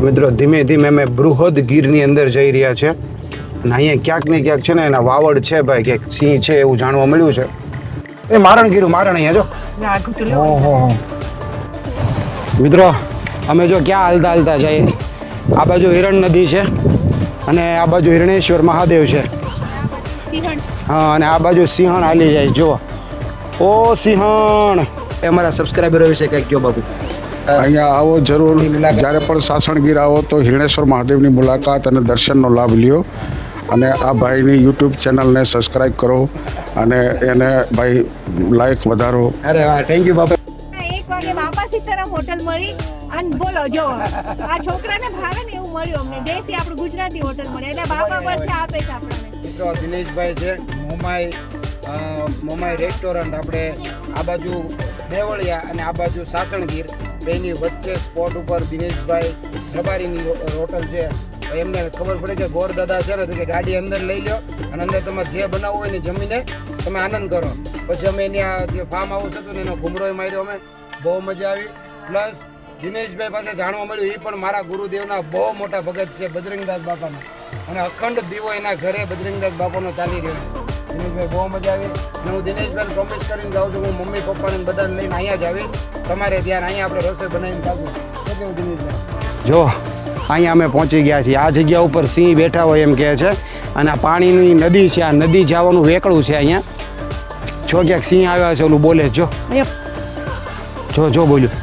મિત્રો ધીમે ધીમે અમે બૃહદ ગીરની અંદર જઈ રહ્યા છે અને અહીંયા ક્યાંક ને ક્યાંક છે ને એના વાવડ છે ભાઈ કે સિંહ છે એવું જાણવા મળ્યું છે. એ મારણ ગીરું મારણ અહીંયા જો. ઓહો મિત્રો અમે જો ક્યાં હાલતા હાલતા જઈએ. આ બાજુ હિરણ નદી છે અને આ બાજુ હિરણેશ્વર મહાદેવ છે. હા અને આ બાજુ સિંહણ હાલી જાય જો. ઓ સિંહણ એ અમારા સબસ્ક્રાઈબરો વિશે કંઈક કહો બાપુ. અહીંયા આવો જરૂર. જ્યારે પણ સાસણગીર આવો તો હિરણેશ્વર મહાદેવની મુલાકાત અને દર્શનનો લાભ લ્યો અને આ ભાઈની યુટ્યુબ ચેનલને સબસ્ક્રાઈબ કરો અને એને ભાઈ લાઈક વધારો. અરે વાહ થેન્ક યુ બાપુ. 1 વાગે બાપા સીતારામ હોટલ મળી અને બોલો જો આ છોકરાને ભાવે ને એવું મળ્યું અમને. દેશી આપણું ગુજરાતી હોટલ મળી એટલે બાપા પર છે આપે છે આપણને. મિત્રો દિનેશભાઈ છે મોમાઈ રેસ્ટોરન્ટ. આપણે આ બાજુ દેવળિયા અને આ બાજુ સાસણગીર બેની વચ્ચે સ્પોટ ઉપર દિનેશભાઈ રબારીની હોટલ છે. એમને ખબર પડે કે ગોર દાદા છે ને તો કે ગાડી અંદર લઈ લો અને અંદર તમે જે બનાવવું હોય ને જમીને તમે આનંદ કરો. પછી અમે એની આ જે ફાર્મ હાઉસ હતું ને એનો ઘૂમરોય માર્યો અમે. બહુ મજા આવી. પ્લસ દિનેશભાઈ પાસે જાણવા મળ્યું એ પણ મારા ગુરુદેવના બહુ મોટા ભગત છે બજરંગદાસ બાપાના અને અખંડ દીવો એના ઘરે બજરંગદાસ બાપાનો ચાલી રહ્યો. દિનેશભાઈ બહુ મજા આવી અને હું દિનેશભાઈ પ્રોમિસ કરીને જાઉં છું હું મમ્મી પપ્પાને બધાને લઈને અહીંયા જ આવીશ તમારે ધ્યાન. અહીંયા આપણે રસોઈ બનાવીને ખાશું. કેવું દિનેશભાઈ? જો અહીંયા અમે પહોંચી ગયા છીએ. આ જગ્યા ઉપર સિંહ બેઠા હોય એમ કહે છે અને આ પાણીની નદી છે. આ નદી જવાનું વેકળું છે અહીંયા. જો ક્યાંક સિંહ આવ્યા છે ઓલું બોલે જો જો બોલ્યું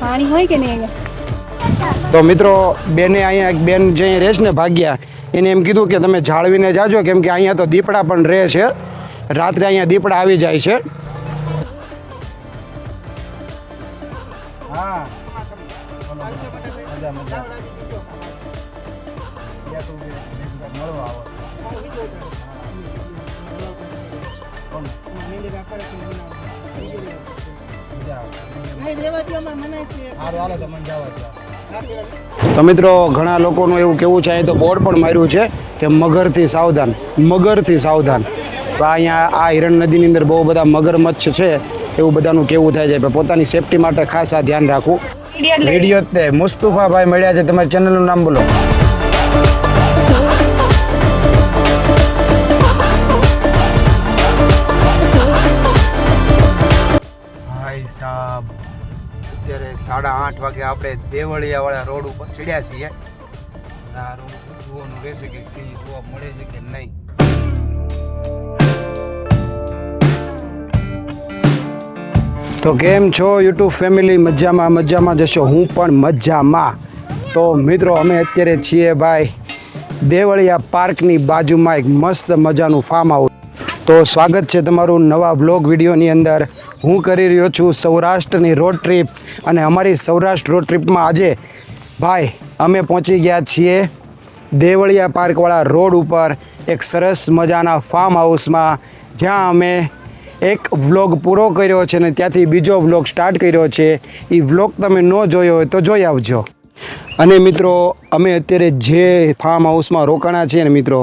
પાણી હોય કે નહીં? તો મિત્રો બેને અહીંયા એક બેન જે અહીંયા રહેશે ને ભાગ્યા એને એમ કીધું કે તમે જાળવીને જાજો કેમ કે અહીંયા તો દીપડા પણ રહે છે. રાત્રે અહીંયા દીપડા આવી જાય છે. હા તો મિત્રો ઘણા લોકોનું એવું કેવું છે અહીં તો બોર્ડ પણ માર્યું છે કે મગરથી સાવધાન, મગરથી સાવધાન. તો અહીંયા આ હિરણ નદીની અંદર બહુ બધા મગરમચ્છ છે એવું બધાનું કેવું થાય છે. પોતાની સેફટી માટે ખાસ આ ધ્યાન રાખવું. વિડીયો તે મુસ્તુફાભાઈ મળ્યા છે. તમારી ચેનલનું નામ બોલો. ભાઈ સાહેબ અત્યારે 8:30 વાગે આપણે દેવળિયાવાળા રોડ ઉપર ચડ્યા છીએ. આ રોડ જોવાનું રહેશે કે સિંહ જોવા મળે છે કે નહીં. તો કેમ છો યુટ્યુબ ફેમિલી? મજામાં જશો. હું પણ મજામાં. તો મિત્રો અમે અત્યારે છીએ ભાઈ દેવળિયા પાર્કની બાજુમાં એક મસ્ત મજાનું ફાર્મ હાઉસ. તો સ્વાગત છે તમારું નવા બ્લોગ વિડીયોની અંદર. હું કરી રહ્યો છું સૌરાષ્ટ્રની રોડ ટ્રીપ અને અમારી સૌરાષ્ટ્ર રોડ ટ્રીપમાં આજે ભાઈ અમે પહોંચી ગયા છીએ દેવળિયા પાર્કવાળા રોડ ઉપર એક સરસ મજાના ફાર્મ હાઉસમાં જ્યાં અમે એક વ્લોગ પૂરો કર્યો છે અને ત્યાંથી બીજો વ્લોગ સ્ટાર્ટ કર્યો છે. એ વ્લોગ તમે ન જોયો હોય તો જોઈ આવજો. અને મિત્રો અમે અત્યારે જે ફાર્મ હાઉસમાં રોકાણા છીએ ને મિત્રો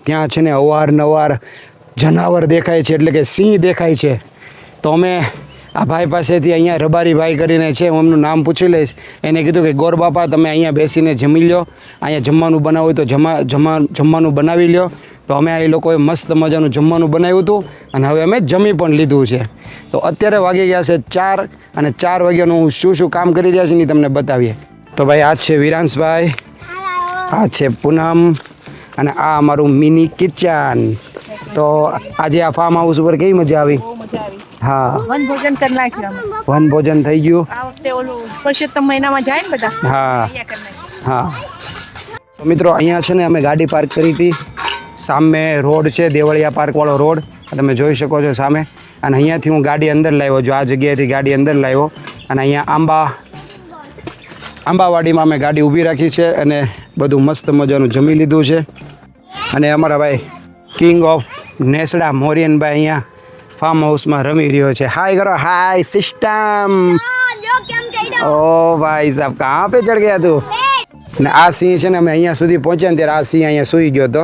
ત્યાં છે ને અવારનવાર જનાવર દેખાય છે એટલે કે સિંહ દેખાય છે. તો અમે આ ભાઈ પાસેથી અહીંયા રબારી ભાઈ કરીને છે હું એમનું નામ પૂછી લઈશ. એને કીધું કે ગોર બાપા તમે અહીંયા બેસીને જમી લો, અહીંયા જમવાનું બનાવવું હોય તો જમવાનું બનાવી લો. તો અમે આ લોકોએ મસ્ત મજાનું જમવાનું બનાવ્યું હતું અને હવે અમે જમી પણ લીધું છે. તો અત્યારે વાગી ગયા છે 4 અને 4 વાગ્યાનું હું શું કામ કરી રહ્યા છે ને તમને બતાવીએ. તો ભાઈ આ છે વિરાંશભાઈ, આ છે પૂનમ અને આ અમારું મિની કિચન. તો આજે આ ફાર્મ હાઉસ ઉપર કેવી મજા આવી? હા વનભોજન કરી નાખ્યું અમે. વનભોજન થઈ ગયું. આ વખતે ઓલું પુરુષોત્તમ મહિનામાં જાય ને બધા. હા તો મિત્રો અહીંયા છે ને અમે ગાડી પાર્ક કરી હતી. સામે રોડ છે દેવળિયા પાર્કવાળો રોડ તમે જોઈ શકો છો સામે. અને અહીંયાથી હું ગાડી અંદર લાવ્યો જો આ જગ્યાએથી ગાડી અંદર લાવ્યો અને અહીંયા આંબાવાડીમાં અમે ગાડી ઊભી રાખી છે અને બધું મસ્ત મજાનું જમી લીધું છે. અને અમારા ભાઈ કિંગ ઓફ નેસડા મોરિયનભાઈ અહીંયા ફાર્મ હાઉસમાં રમી રહ્યો છે. હાય કરો, હાય સિસ્ટમ. ઓ ભાઈ સાહેબ કહાં પે ચડ ગયા તું? ને આ સિંહ છે ને અમે અહીંયા સુધી પહોંચ્યા ને ત્યારે આ સિંહ અહીંયા સૂઈ ગયો હતો.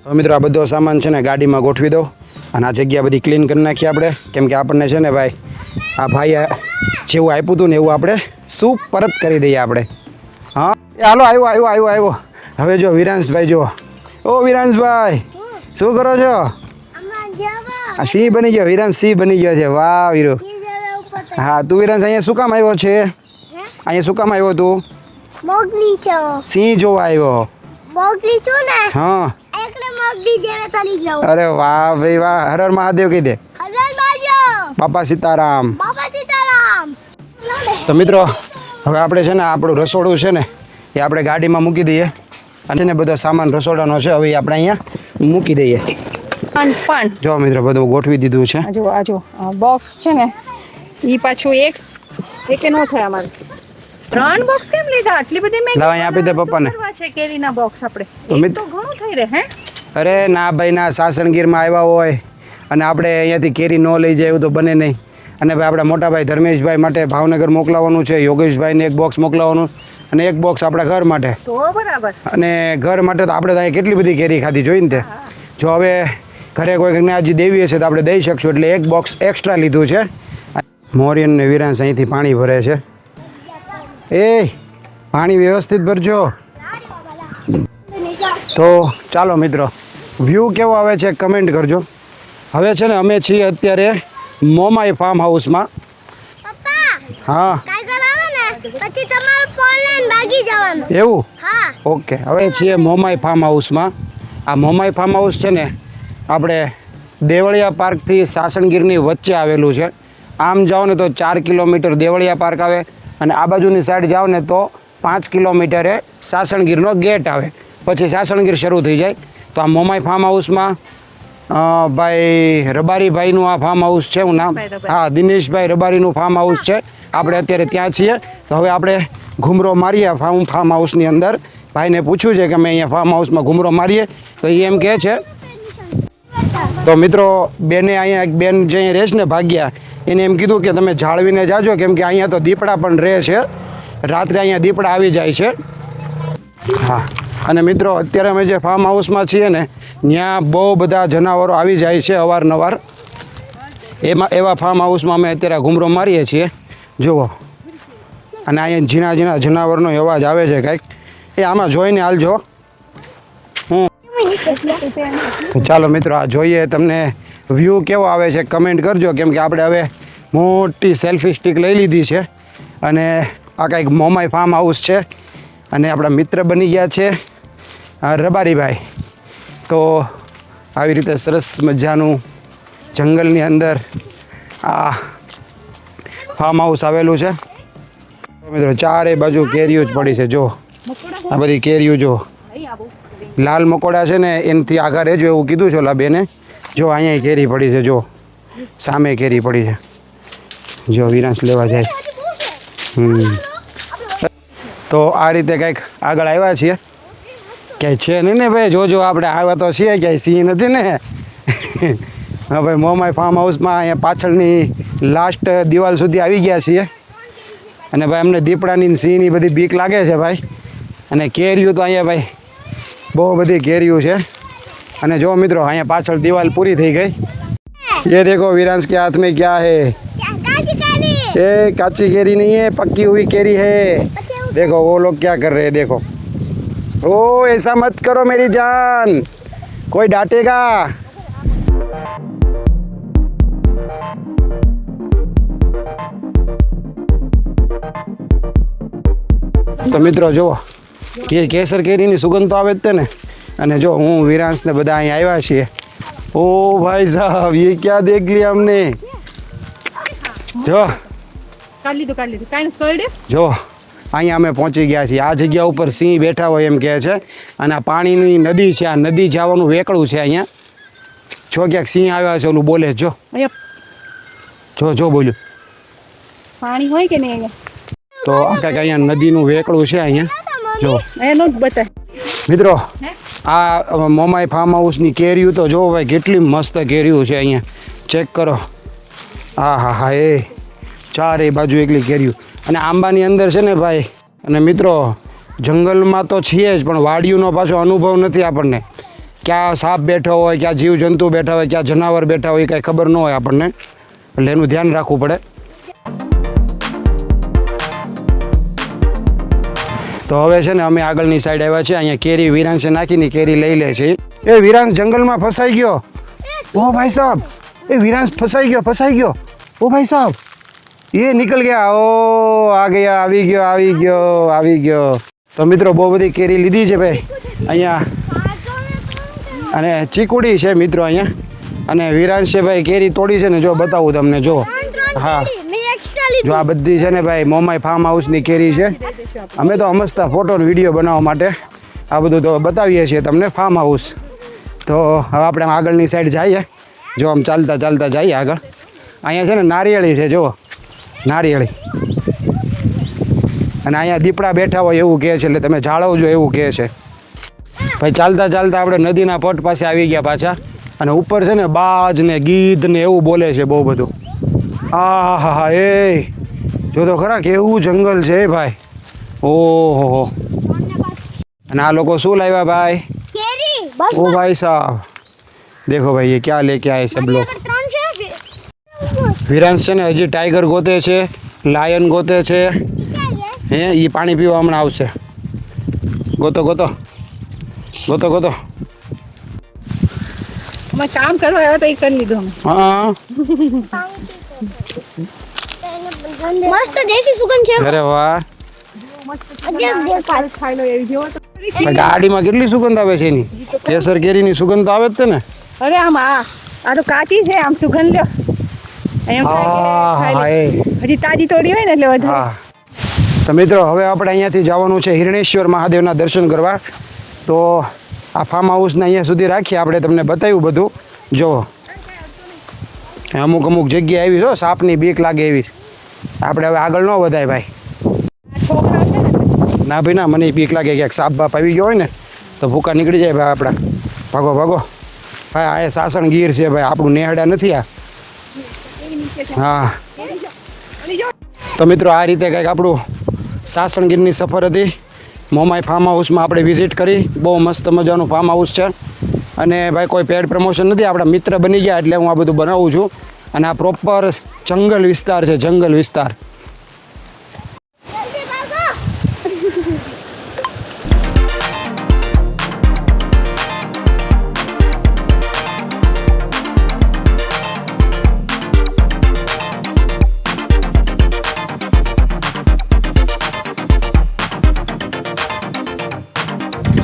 તો મિત્રો આ બધો સામાન છે ને ગાડીમાં ગોઠવી દો અને આ જગ્યા બધી ક્લીન કરી નાખીએ આપણે કેમ કે આપણને છે ને ભાઈ આ ભાઈ જેવું આપ્યું હતું ને એવું આપણે શું પરત કરી દઈએ આપણે. હા એ હાલો આવ્યો હવે જો વિરાંશભાઈ જો ઓ વિરાંશભાઈ શું કરો છો આ સિંહ બની ગયો વિરાંશ સિંહ બની ગયો છે વાહ વીરો હા તું વિરાંશ અહીંયા શું કામ આવ્યો છે અહીંયા શું કામ આવ્યો તું મોગલી છો સિંહ જોવા આવ્યો મોગલી છો ને હા એકને મોગલી જેવે ચાલી ગયો અરે વાહ ભાઈ વાહ હર હર મહાદેવ કહી દે હજાર બાજો બાપા સીતારામ બાબા સીતારામ તો મિત્રો હવે આપણે છે ને આપણું રસોડું છે ને એ આપણે ગાડીમાં મૂકી દઈએ અને છે ને બધો સામાન રસોડાનો છે હવે એ આપણે અહીંયા મૂકી દઈએ પણ જો મિત્રો બધું ગોઠવી દીધું છે આજો બોક્સ છે ને ઈ પાછું એકે નો થાય અમારે 3 બોક્સ કેમ લીધા આટલી બધી મેં લાવ અહીંયા આપી દે પપ્પાને છે કેરીના બોક્સ આપણે તો એક તો ઘણું થઈ રહે હે અરે ના ભાઈ ના સાસણગીરમાં આવ્યા હોય અને આપણે અહીંયાથી કેરી ન લઈ જાય એવું તો બને નહીં અને ભાઈ આપણા મોટા ભાઈ ધર્મેશભાઈ માટે ભાવનગર મોકલાવવાનું છે યોગેશભાઈને એક બોક્સ મોકલાવવાનું અને એક બોક્સ આપણા ઘર માટે તો બરાબર અને ઘર માટે તો આપણે તો અહીંયા કેટલી બધી કેરી ખાધી જોઈને તે જો હવે ઘરે કોઈ હજી દેવી હશે તો આપણે દઈ શકશું એટલે એક બોક્સ એક્સ્ટ્રા લીધું છે મોરિયન ને વિરાંશ અહીંથી પાણી ભરે છે એ પાણી વ્યવસ્થિત ભરજો તો ચાલો મિત્રો વ્યૂ કેવો આવે છે કમેન્ટ કરજો હવે છે ને અમે છીએ અત્યારે મોમાઈ ફાર્મ હાઉસમાં પપ્પા હા કાગળ આવે ને પછી તમારું ફોન લઈને ભાગી જવાનું એવું હા ઓકે હવે છીએ મોમાઈ ફાર્મ હાઉસમાં આ મોમાઈ ફાર્મ હાઉસ છે ને આપણે દેવળિયા પાર્કથી સાસણગીરની વચ્ચે આવેલું છે આમ જાઓ ને તો 4 કિલોમીટર દેવળિયા પાર્ક આવે અને આ બાજુની સાઈડ જાઓ ને તો 5 કિલોમીટરે સાસણગીરનો ગેટ આવે પછી સાસણગીર શરૂ થઈ જાય તો આ મોમાઈ ફાર્મ હાઉસમાં ભાઈ રબારીભાઈનું આ ફાર્મ હાઉસ છે હું નામ હા દિનેશભાઈ રબારીનું ફાર્મ હાઉસ છે આપણે અત્યારે ત્યાં છીએ તો હવે આપણે ઘૂમરો મારીએ ફાર્મ હાઉસની અંદર ભાઈને પૂછ્યું છે કે અમે અહીંયા ફાર્મ હાઉસમાં ઘૂમરો મારીએ તો એ એમ કહે છે તો મિત્રો બેને અહીંયા એક બેન જે અહીંયા રહેશે ને ભાગ્યા એને એમ કીધું કે તમે જાળવીને જાજો કેમ કે અહીંયા તો દીપડા પણ રહે છે રાત્રે અહીંયા દીપડા આવી જાય છે હા અને મિત્રો અત્યારે અમે જે ફાર્મ હાઉસમાં છીએ ને ત્યાં બહુ બધા જનાવરો આવી જાય છે અવારનવાર એવા ફાર્મ હાઉસમાં અમે અત્યારે ઘૂમરો મારીએ છીએ જુઓ અને અહીંયા ઝીણા ઝીણા જનાવરનો અવાજ આવે છે કાંઈક એ આમાં જોઈને હાલજો તો ચાલો મિત્રો આ જોઈએ તમને વ્યૂ કેવો આવે છે કમેન્ટ કરજો કેમ કે આપણે હવે મોટી સેલ્ફી સ્ટિક લઈ લીધી છે અને આ કંઈક મોમાઈ ફાર્મ હાઉસ છે અને આપણા મિત્ર બની ગયા છે રબારીભાઈ તો આવી રીતે સરસ મજાનું જંગલની અંદર આ ફાર્મ હાઉસ આવેલું છે મિત્રો ચારે બાજુ કેરીઓ જ પડી છે જો આ બધી કેરીઓ જો લાલ મકોડા છે ને એનાથી આગળ રહેજો એવું કીધું છે ઓલા બેને જો અહીંયા કેરી પડી છે જો સામે કેરી પડી છે જો વિરાંશ લેવા જાય તો આ રીતે કંઈક આગળ આવ્યા છીએ ક્યાંય છે નહીં ને ભાઈ જોજો આપણે આવ્યા તો છીએ ક્યાંય સિંહ નથી ને હા ભાઈ મોમાઈ ફાર્મ હાઉસમાં અહીંયા પાછળની લાસ્ટ દિવાલ સુધી આવી ગયા છીએ અને ભાઈ અમને દીપડાની સિંહની બધી બીક લાગે છે ભાઈ અને કેરીઓ તો અહીંયા ભાઈ બહુ બધી કેરીઓ છે અને જો મિત્રો અહીંયા પાછળ દીવાલ પૂરી થઈ ગઈ ये देखो विरांश के हाथ में क्या है ये काची केरी नहीं है पक्की हुई केरी है देखो वो लोग क्या कर रहे हैं देखो ओ ऐसा मत करो मेरी जान कोई डांटेगा તો મિત્રો જુઓ કેસર કેરીની સુગંધ તો આવે જ તે ને અને જો હું વિરાંશ ને બધા અહીંયા આવ્યા છીએ ओ भाई साहब ये क्या देख लिया हमने जो જો અહીંયા અમે પહોંચી ગયા છીએ આ જગ્યા ઉપર સિંહ બેઠા હોય એમ કહે છે અને આ પાણીની નદી છે આ નદી જવાનું વેકળું છે અહીંયા જો ક્યાંક સિંહ આવ્યા છે ઓલું બોલે જો જો બોલ્યું પાણી હોય કે નહીં તો આ કાંઈક અહીંયા નદીનું વેકળું છે અહીંયા જો એનો જ બતાય મિત્રો આ મોમાઈ ફાર્મ હાઉસની કેરીઓ તો જો ભાઈ કેટલી મસ્ત કેરીઓ છે અહીંયા ચેક કરો હા હા હા એ ચારે બાજુ એકલી કેરીઓ અને આંબાની અંદર છે ને ભાઈ અને મિત્રો જંગલમાં તો છીએ જ પણ વાડીઓનો પાછો અનુભવ નથી આપણને ક્યાં સાપ બેઠો હોય ક્યાં જીવજંતુ બેઠા હોય ક્યાં જનાવર બેઠા હોય એ કાંઈ ખબર ન હોય આપણને એટલે એનું ધ્યાન રાખવું પડે તો તો હવે છે ને અમે આગળની સાઈડ આવ્યા છે. અહીંયા કેરી વિરાંશે નાખીને કેરી લઈ લે છે. એ વિરાંશ જંગલમાં ફસાઈ ગયો. ઓ ભાઈ સાહેબ, એ વિરાંશ ફસાઈ ગયો. ઓ ભાઈ સાહેબ, એ નીકળ ગયા. ઓ આ ગયા, આવી ગયો. તો મિત્રો બહુ બધી કેરી લીધી છે ભાઈ અહીંયા, અને ચીકુડી છે મિત્રો અહીંયા. અને વિરાંશ છે ભાઈ કેરી તોડી છે ને, જો બતાવું તમને, જો હા, જો આ બધી છે ને ભાઈ મોમાઈ ફાર્મ હાઉસની કેરી છે. અમે તો અમસ્તા ફોટો અને વિડીયો બનાવવા માટે આ બધું તો બતાવીએ છીએ તમને, ફાર્મ હાઉસ. તો હવે આપણે આગળની સાઈડ જઈએ. જો આમ ચાલતા જઈએ આગળ. અહીંયા છે ને નારિયેળી છે, જુઓ નારિયેળી. અને અહીંયા દીપડા બેઠા હોય એવું કહે છે, એટલે તમે જાળવજો એવું કહે છે ભાઈ. ચાલતા આપણે નદીના પટ પાસે આવી ગયા પાછા. અને ઉપર છે ને બાજ ને ગીધ ને એવું બોલે છે બહુ બધું. હા એ જો તો ખરા કેવું જંગલ છે ભાઈ. ઓહો. અને આ લોકો શું લાવ્યા ભાઈ? ઓ ભાઈ સાહેબ દેખો ભાઈ, ये क्या लेके आए सब लोग. વિરાંશ છે ને હજી ટાઈગર ગોતે છે, લાયન ગોતે છે. હે એ પાણી પીવા હમણાં આવશે. ગોતો. અમે કામ કરવા આવ્યા તો એ કરી લીધું અમે. હા મસ્ત દેશી સુગંધ છે. અરે વાહ, અજબ દેખાય. ખાઈ લો એવી જેવો તો. ગાડીમાં કેટલી સુગંધ આવે છે એની. કેસર કેરીની સુગંધ તો આવે જ છે ને. અરે આમ આ તો કાચી છે, આમ સુગંધ લ્યો. હા હજી તાજી તોડી હોય ને એટલે વધારે. હા. તો મિત્રો હવે આપણે અહીંયાથી જવાનું છે હિરણેશ્વર મહાદેવના દર્શન કરવા. તો આ ફાર્મ હાઉસને અહીંયા સુધી રાખીએ. આપણે તમને બતાવ્યું બધું. જુઓ અમુક જગ્યાએ એવી છો સાપની બીક લાગે એવી. આપણે હવે આગળ ન વધાય ભાઈ. છોકરા છે ને, ના ભાઈ ના, મને બીક લાગે ક્યાંક સાપ બાપ આવી ગયો હોય ને તો ભૂકા નીકળી જાય ભાઈ આપણા. ભાગો ભાઈ. આ સાસણ ગીર છે ભાઈ, આપણું નેહડા નથી આ. હા તો મિત્રો આ રીતે કંઈક આપણું સાસણગીરની સફર હતી. મોમાઈ ફાર્મ હાઉસમાં આપણે વિઝિટ કરી. બહુ મસ્ત મજાનું ફાર્મ હાઉસ છે. અને ભાઈ કોઈ પેડ પ્રમોશન નથી, આપણા મિત્ર બની ગયા એટલે હું આ બધું બનાવું છું. અને આ પ્રોપર જંગલ વિસ્તાર છે, જંગલ વિસ્તાર.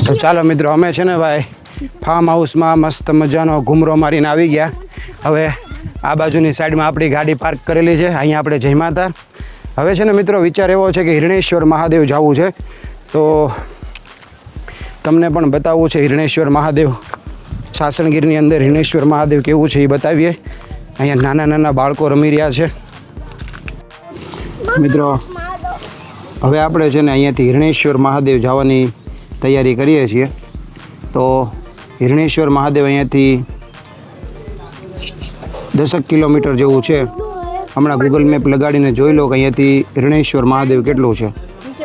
તો ચાલો મિત્રો, અમે છે ને ભાઈ ફાર્મ હાઉસમાં મસ્ત મજાનો ઘૂમરો મારીને આવી ગયા. હવે આ બાજુની સાઈડમાં આપણી ગાડી પાર્ક કરેલી છે. અહીંયા આપણે જમ્યા હતા. હવે છે ને મિત્રો વિચાર એવો છે કે હિરણેશ્વર મહાદેવ જવું છે. તો તમને પણ બતાવવું છે હિરણેશ્વર મહાદેવ. સાસણગીરની અંદર હિરણેશ્વર મહાદેવ કેવું છે એ બતાવીએ. અહીંયા નાના બાળકો રમી રહ્યા છે. મિત્રો હવે આપણે છે ને અહીંયાથી હિરણેશ્વર મહાદેવ જવાની તૈયારી કરીએ છીએ. તો હિરણેશ્વર મહાદેવ અહીંયાથી 10 કિલોમીટર જેવું છે. હમણાં ગૂગલ મેપ લગાડીને જોઈ લો કે અહીંયાથી હિરણેશ્વર મહાદેવ કેટલું છે.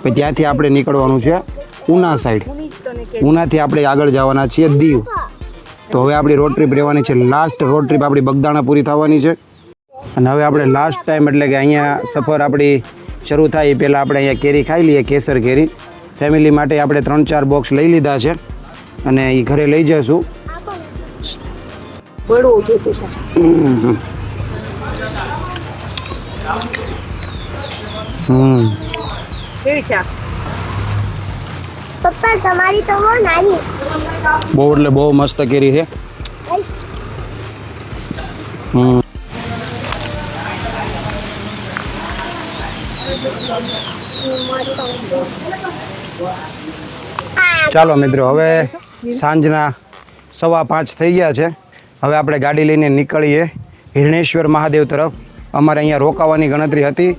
પછી ત્યાંથી આપણે નીકળવાનું છે ઉના સાઈડ. ઉનાથી આપણે આગળ જવાના છીએ દીવ. તો હવે આપણી રોડ ટ્રીપ રહેવાની છે. લાસ્ટ રોડ ટ્રીપ આપણી બગદાણા પૂરી થવાની છે. અને હવે આપણે લાસ્ટ ટાઈમ એટલે કે અહીંયા સફર આપણી શરૂ થાય એ પહેલાં આપણે અહીંયા કેરી ખાઈ લઈએ, કેસર કેરી. ફેમિલી માટે આપણે 3-4 બોક્સ લઈ લીધા છે અને એ ઘરે લઈ જઈશું. બળવું જોતું છે. કેવી છે? પપ્પા તમારી તો બહુ નાની. બહુ એટલે બહુ મસ્ત કેરી છે. ચાલો મિત્રો, હવે સાંજના 5:15 થઈ ગયા છે. હવે આપણે ગાડી લઈને નીકળીએ હિરણેશ્વર મહાદેવ તરફ. અમારે અહીંયા રોકાવાની ગણતરી હતી.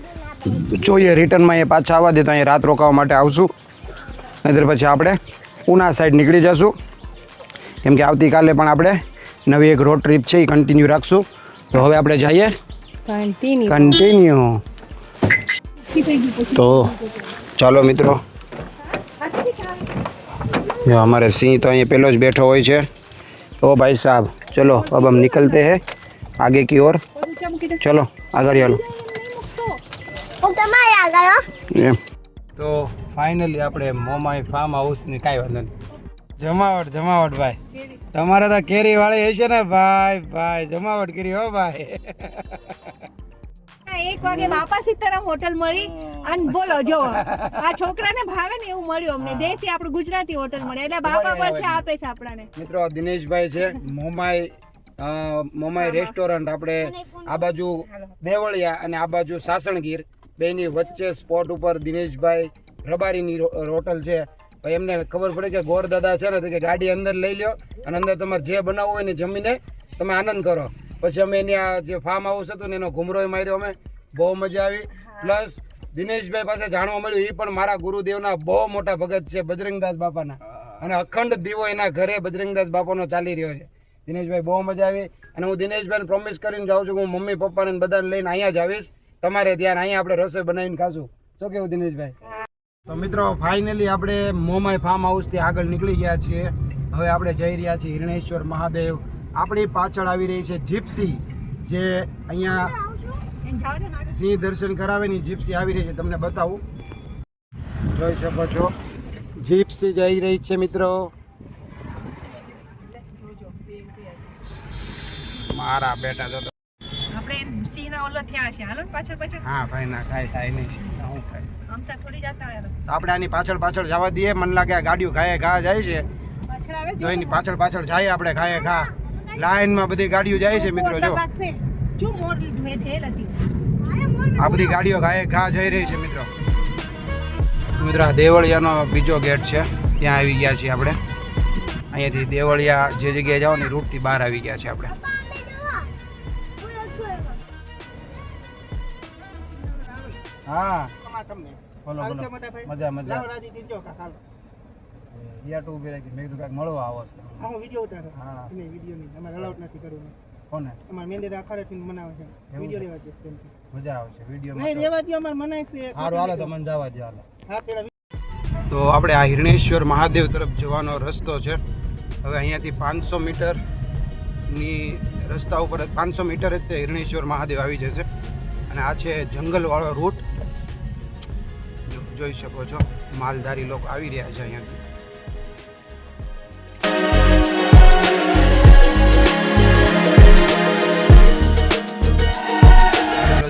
જોઈએ રિટર્નમાં અહીંયા પાછા આવવા દે તો અહીંયા રાત રોકાવા માટે આવશું. નહીંતર પછી આપણે ઉના સાઈડ નીકળી જશું. કેમ કે આવતીકાલે પણ આપણે નવી એક રોડ ટ્રીપ છે એ કન્ટિન્યુ રાખશું. તો હવે આપણે જઈએ કન્ટિન્યુ. તો ચાલો મિત્રો, जो हमारे सिंह तो ये पहले ज बैठा हुआ है। ओ भाई साहब चलो अब हम निकलते हैं आगे की ओर। चलो आगे चलो। तो ફાઇનલી આપણે મોમાઈ ફાર્મ હાઉસની કાંઈ વાંધો નહીં. જમાવટ ભાઈ, તમારે તો કેરી વાળી હશે ને ભાઈ, જમાવટ કરી હો ભાઈ. 1 વાગે બાપા સીતારામ હોટલ મળી અને બોલો જો આ છોકરાને ભાવે ને એવું મળ્યું અમને. દેશી આપણું ગુજરાતી હોટલ મળે એટલે બાપા પર છે આપે છે આપણાને. મિત્રો દિનેશભાઈ છે મોમાઈ રેસ્ટોરન્ટ, આપણે આ બાજુ દેવળિયા અને આ બાજુ સાસણગીર બેની વચ્ચે સ્પોટ ઉપર દિનેશભાઈ રબારીની હોટલ છે. ભાઈ એમને ખબર પડે કે ગોર દાદા છે ને તો કે ગાડી અંદર લઈ લ્યો અને અંદર તમારે જે બનાવવું હોય ને જમીને તમે આનંદ કરો. પછી અમે એની આ જે ફાર્મ હાઉસ હતું ને એનો ઘુમરોય માર્યો અમે, બહુ મજા આવી. પ્લસ દિનેશભાઈ પાસે જાણવા મળ્યું એ પણ મારા ગુરુદેવના બહુ મોટા ભગત છે બજરંગદાસ બાપાના, અને અખંડ દીવો એના ઘરે બજરંગદાસ બાપાનો ચાલી રહ્યો છે. દિનેશભાઈ બહુ મજા આવી અને હું દિનેશભાઈને પ્રોમિસ કરીને જાઉં છું કે હું મમ્મી પપ્પાને બધાને લઈને અહીંયા જ આવીશ તમારે ત્યાં. અહીંયા આપણે રસોઈ બનાવીને ખાશું. શું કેવું દિનેશભાઈ? તો મિત્રો ફાઇનલી આપણે મોમાઈ ફાર્મ હાઉસથી આગળ નીકળી ગયા છીએ. હવે આપણે જઈ રહ્યા છીએ હિરણેશ્વર મહાદેવ. આપણી પાછળ આવી રહી છે જીપ્સી, જે અહીંયા સિંહ દર્શન કરાવે ની જીપ્સી આવી રહી છે. તમને બતાવું, જોઈ શકો છો જીપ્સી જઈ રહી છે મિત્રો. મારા બેટા તો આપણે સિંહના ઓલો થયા છે. હાલો પાછળ પાછળ. હા ભાઈ, ના કાંઈ થાય નહીં. હું ખાય આમ તો થોડી જતા હોય. આપણે આની પાછળ જવા દઈએ. મને લાગે આ ગાડીઓ ઘાયે ઘા જાય છે. પાછળ આવે જો એની પાછળ જાય આપણે ઘાયે ઘા. લાઈનમાં બધી ગાડીઓ જાય છે મિત્રો. જો મોર ધેલ હતી. આ બધી ગાડીઓ ઘાયે ઘા જઈ રહી છે મિત્રો. આ દેવળિયાનો બીજો ગેટ છે, ત્યાં આવી ગયા છીએ આપણે. અહીંયાથી દેવળિયા જે જગ્યાએ જાઓ ને રૂટથી બહાર આવી ગયા છે આપણે. હા બોલો મજા યાર ઉભી રાખી. મેં કીધું કાંઈક મળવા આવો છો. કોને મજા આવશે વિડીયો? સારું હાલો તો મને જવા દે. હાલો તો આપણે આ હિરણેશ્વર મહાદેવ તરફ જવાનો રસ્તો છે. હવે અહીંયાથી 500 મીટરની રસ્તા ઉપર 500 મીટર જ તે હિરણેશ્વર મહાદેવ આવી જશે. અને આ છે જંગલવાળો રૂટ, જોઈ શકો છો. માલધારી લોકો આવી રહ્યા છે અહીંયાથી.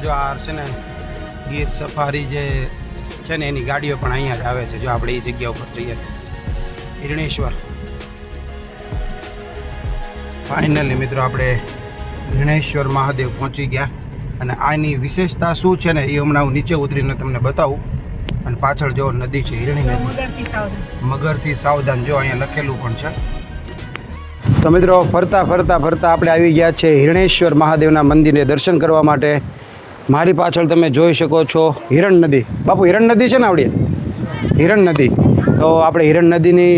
જો આ છે ને ગીર સફારી જે છે ને એની ગાડીઓ પણ અહીંયા જ આવે છે. જો આપણે એ જગ્યા ઉપર જઈએ હિરણેશ્વર. ફાઇનલી મિત્રો આપણે હિરણેશ્વર મહાદેવ પહોંચી ગયા. અને આની વિશેષતા શું છે ને એ હમણાં હું નીચે ઉતરીને તમને બતાવું. અને પાછળ જો નદી છે હિરણી નદી, મગરથી સાવધાન, જો અહીંયા લખેલું પણ છે. તો મિત્રો ફરતા આપણે આવી ગયા છે હિરણેશ્વર મહાદેવના મંદિરે દર્શન કરવા માટે. મારી પાછળ તમે જોઈ શકો છો હિરણ નદી. બાપુ હિરણ નદી છે ને આવડી હિરણ નદી. તો આપણે હિરણ નદીની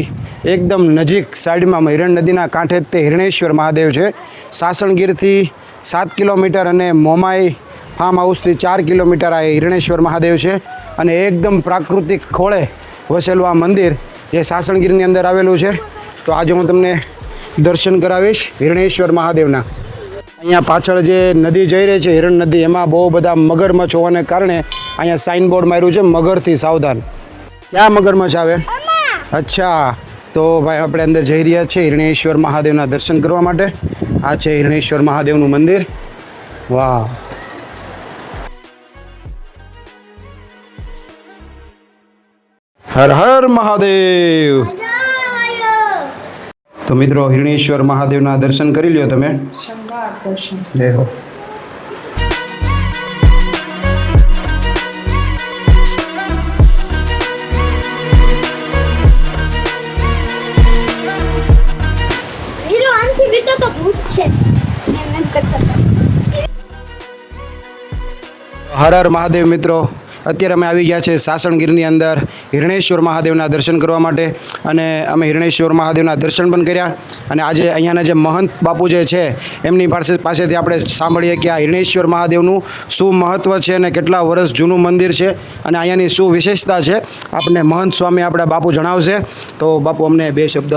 એકદમ નજીક સાઈડમાં હિરણ નદીના કાંઠે તે હિરણેશ્વર મહાદેવ છે. સાસણગીરથી 7 કિલોમીટર અને મોમાઈ ફાર્મ હાઉસથી 4 કિલોમીટર આ હિરણેશ્વર મહાદેવ છે. અને એકદમ પ્રાકૃતિક ખોળે વસેલું આ મંદિર જે સાસણગીરની અંદર આવેલું છે. તો આજે હું તમને દર્શન કરાવીશ હિરણેશ્વર મહાદેવના. અહીંયા પાછળ જે નદી જઈ રહી છે હિરણ નદી, એમાં બહુ બધા મગરમચ્છ હોવાને કારણે અહીંયા સાઇનબોર્ડ માર્યું છે મગરથી સાવધાન. ક્યાં મગરમચ્છ આવે? અચ્છા, તો ભાઈ આપણે અંદર જઈ રહ્યા છીએ હિરણેશ્વર મહાદેવના દર્શન કરવા માટે. આ છે હિરણેશ્વર મહાદેવનું મંદિર. વાહ, હર હર મહાદેવ. તો મિત્રો હિરણેશ્વર મહાદેવના દર્શન કરી લ્યો તમે. જય હો. હર હર મહાદેવ મિત્રો, અત્યારે અમે આવી ગયા છે સાસણગીરની અંદર હિરણેશ્વર મહાદેવના દર્શન કરવા માટે. અને અમે હિરણેશ્વર મહાદેવના દર્શન પણ કર્યા. અને આજે અહીંયાના જે મહંત બાપુ જે છે એમની પાસેથી આપણે સાંભળીએ કે આ હિરણેશ્વર મહાદેવનું શું મહત્ત્વ છે અને કેટલા વર્ષ જૂનું મંદિર છે અને અહીંયાની શું વિશેષતા છે આપણને મહંત સ્વામી આપણા બાપુ જણાવશે. તો બાપુ અમને 2 શબ્દ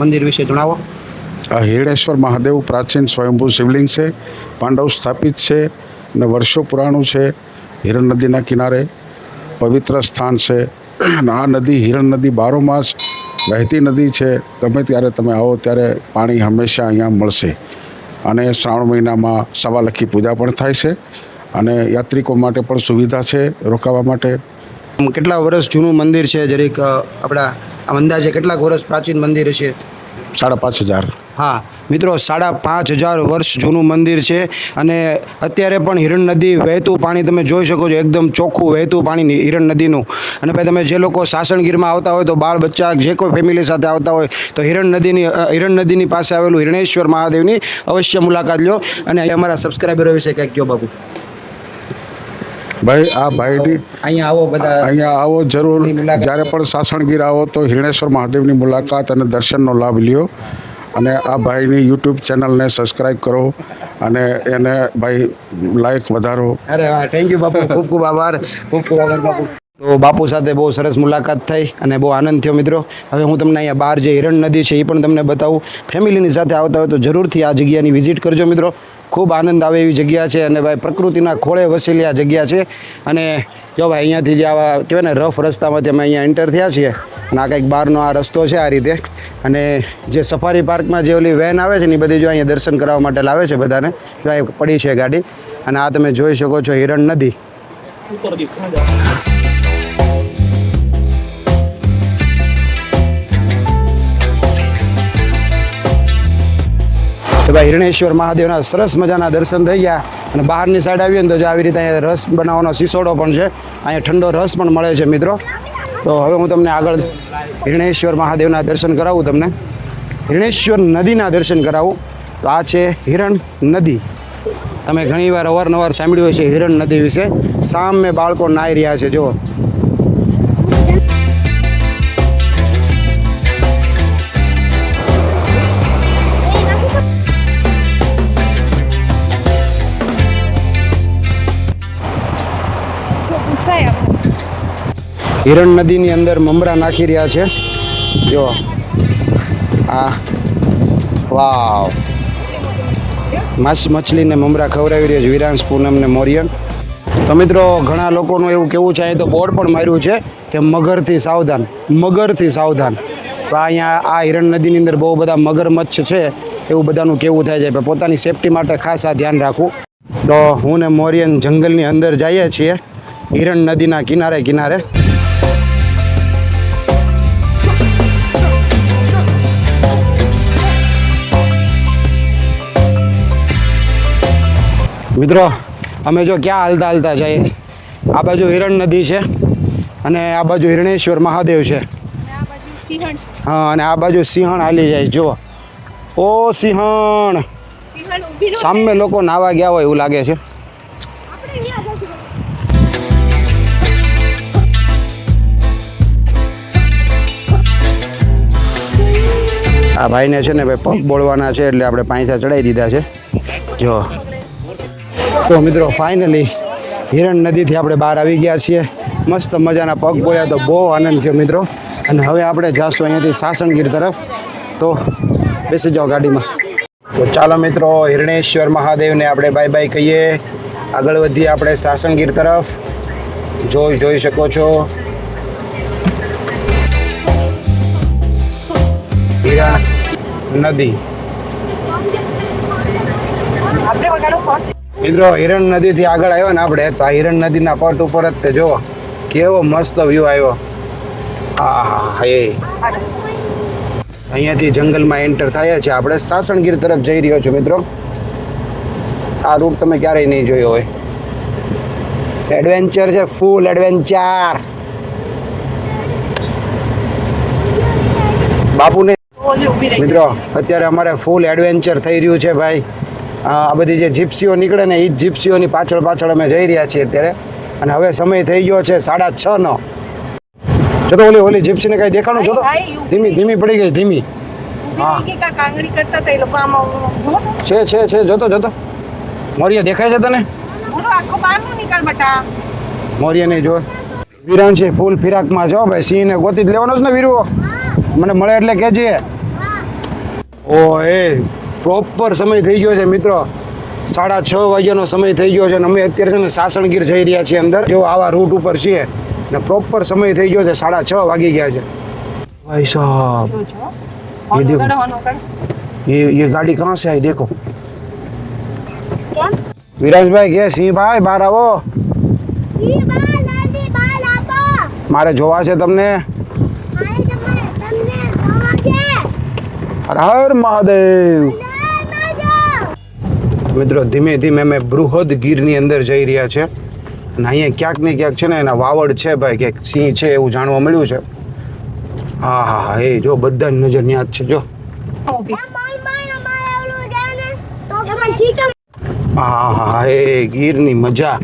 મંદિર વિશે જણાવો. આ હિરણેશ્વર મહાદેવ પ્રાચીન સ્વયંભૂ શિવલિંગ છે, પાંડવ સ્થાપિત છે અને વર્ષો પુરાણું છે. હિરણ નદીના કિનારે પવિત્ર સ્થાન છે. આ નદી હિરણ નદી બારોમાસ વહેતી નદી છે. ગમે ત્યારે તમે આવો ત્યારે પાણી હંમેશા અહીંયા મળશે. અને શ્રાવણ મહિનામાં સવાલખી પૂજા પણ થાય છે અને યાત્રિકો માટે પણ સુવિધા છે રોકાવા માટે. કેટલા વર્ષ જૂનું મંદિર છે જરીક આપણા આમ અંદાજે કેટલાક વર્ષ પ્રાચીન મંદિર છે? 5,500. હા મિત્રો, 5,500 વર્ષ જૂનું મંદિર છે અને અત્યારે પણ હિરણ નદી વહેતું પાણી તમે જોઈ શકો છો, એકદમ ચોખ્ખું વહેતું પાણી હિરણ નદીનું. અને ભાઈ તમે જે લોકો સાસણગીરમાં આવતા હોય તો બાળ બચ્ચા જે કોઈ ફેમિલી સાથે આવતા હોય તો હિરણ નદીની પાસે આવેલું હિરણેશ્વર મહાદેવની અવશ્ય મુલાકાત લો. અને અમારા સબસ્ક્રાઈબરો વિશે કંઈક કહો બાપુ. ભાઈ આ ભાઈની અહીંયા આવો જરૂર. જ્યારે પણ સાસણગીર આવો તો હિરણેશ્વર મહાદેવની મુલાકાત અને દર્શનનો લાભ લ્યો. અને આ ભાઈની યુટ્યુબ ચેનલને સબસ્ક્રાઈબ કરો અને એને ભાઈ લાઈક વધારો. અરે વાહ, થેન્ક યુ બાપુ, ખૂબ ખૂબ આભાર, ખૂબ ખૂબ આભાર બાપુ. તો બાપુ સાથે બહુ સરસ મુલાકાત થઈ અને બહુ આનંદ થયો મિત્રો. હવે હું તમને અહીંયા બહાર જે હિરણ નદી છે એ પણ તમને બતાવું. ફેમિલીની સાથે આવતા હોય તો જરૂરથી આ જગ્યાની વિઝિટ કરજો મિત્રો. ખૂબ આનંદ આવે એવી જગ્યા છે અને ભાઈ પ્રકૃતિના ખોળે વસેલી આ જગ્યા છે. અને જો ભાઈ અહીંયાથી જે આવા કહેવાય ને રફ રસ્તામાંથી અમે અહીંયા એન્ટર થયા છીએ અને આ કંઈક બહારનો આ રસ્તો છે આ રીતે. અને જે સફારી પાર્કમાં જે ઓલી વેન આવે છે ને એ બધી જો અહીંયા દર્શન કરવા માટે લાવે છે બધાને. જો અહીં પડી છે ગાડી અને આ તમે જોઈ શકો છો હિરણ નદી. તો ભાઈ હિરણેશ્વર મહાદેવના સરસ મજાના દર્શન થઈ ગયા. અને બહારની સાઈડ આવીએ ને તો જો આવી રીતે અહીંયા રસ બનાવવાનો સિસોડો પણ છે, અહીંયા ઠંડો રસ પણ મળે છે મિત્રો. તો હવે હું તમને આગળ હિરણેશ્વર મહાદેવના દર્શન કરાવું, તમને હિરણેશ્વર નદીના દર્શન કરાવું. તો આ છે હિરણ નદી. તમે ઘણીવાર અવારનવાર સાંભળ્યું હશે હિરણ નદી વિશે. સામે બાળકો નાહી રહ્યા છે જુઓ. હિરણ નદીની અંદર મમરા નાખી રહ્યા છે જો. આ વાવ, મછલીને મમરા ખવડાવી રહ્યા છે વિરાંશ, પૂનમ ને મોરિયન. તો મિત્રો ઘણા લોકોનું એવું કેવું છે, અહીં તો બોર્ડ પણ માર્યું છે કે મગરથી સાવધાન, મગરથી સાવધાન. તો અહીંયા આ હિરણ નદીની અંદર બહુ બધા મગરમચ્છ છે એવું બધાનું કેવું થાય છે. પોતાની સેફટી માટે ખાસ આ ધ્યાન રાખવું. તો હું ને મોરિયન જંગલની અંદર જઈએ છીએ હિરણ નદીના કિનારે કિનારે. મિત્રો અમે જો ક્યાં હાલતા હાલતા જઈએ. આ બાજુ હિરણ નદી છે અને આ બાજુ હિરણેશ્વર મહાદેવ છે. હા, અને આ બાજુ સિંહણ હાલી જાય જો. ઓ સિંહણ, સામે લોકો નાવા ગયા હોય એવું લાગે છે. આ ભાઈને છે ને ભાઈ પગ બોળવાના છે એટલે આપણે પાંચા ચડાવી દીધા છે જો. તો મિત્રો ફાઇનલી હિરણ નદીથી આપણે બહાર આવી ગયા છીએ. મસ્ત મજાના પગ બોળ્યા તો બહુ આનંદ થયો મિત્રો. અને હવે આપણે જાશું અહીંયાથી સાસણગીર તરફ. તો બેસી જાઓ ગાડીમાં. તો ચાલો મિત્રો, હિરણેશ્વર મહાદેવને આપણે બાય બાય કહીએ. આગળ વધીએ આપણે સાસણગીર તરફ. જોઈ શકો છો હિરણ નદી. મિત્રો હિરણ નદીથી આગળ આવ્યા ને આપણે તો આ હિરણ નદીના પટ ઉપર જ તે જો કેવો મસ્ત વ્યૂ આવ્યો. હા, એ અહીંયાથી જંગલમાં એન્ટર થયા છે આપણે. સાસણગીર તરફ જઈ રહ્યો છું મિત્રો. આ રૂટ તમે ક્યારેય નહીં જોયો હોય. એડવેન્ચર છે, ફૂલ એડવેન્ચર. બાપુને મિત્રો અત્યારે અમારે ફૂલ એડવેન્ચર થઈ રહ્યું છે ભાઈ. આ બધી જે જીપ્સીઓ નીકળે ને એ જ જીપ્સીઓની પાછળ અમે જઈ રહ્યા છીએ અત્યારે. અને હવે સમય થઈ ગયો છે 6:30 નો. જો તો ઓલી જીપ્સીને કઈ દેખાણું જો તો ધીમી પડી ગઈ, ધીમી. હા છે જોતો મોરિયા દેખાય છે તને? મોરિયા નહીં જો. વિરાન છે ફૂલ ફિરાકમાં છો ભાઈ. સિંહને ગોતી જ લેવાનો છે ને વીરવો, મને મળે એટલે કહેજે. ઓ એ પ્રોપર સમય થઈ ગયો છે મિત્રો. 6:30 વાગ્યાનો સમય થઈ ગયો છે અને અમે અત્યારે છે ને સાસણગીર જઈ રહ્યા છીએ અંદર. જો આવા રૂટ ઉપર છીએ ને પ્રોપર સમય થઈ ગયો છે 6:30 વાગી ગયા છે ભાઈ સાहब ये देखो ये गाड़ी कहाँ से आई देखो કેમ વિરાજભાઈ કે સિંહ ભાઈ બહાર આવો ઈ બાલ દાદી બાલ આપો મારે જોવા છે તમને મારે તમને જોવા છે હર હર મહાદેવ ના જાઓ મિત્રો ધીમે ધીમે અમે બૃહદ ગીરની અંદર જઈ રહ્યા છે અને અહીંયા ક્યાંક ને ક્યાંક છે ને એના વાવડ છે ભાઈ કે સિંહ છે એવું જાણવા મળ્યું છે હા હા હા એ જો બધાની નજર ન્યા જ છે જો માલ માલ અમારે ઓલું જાને તો પણ શીખમ હા હા હા એ ગીરની મજા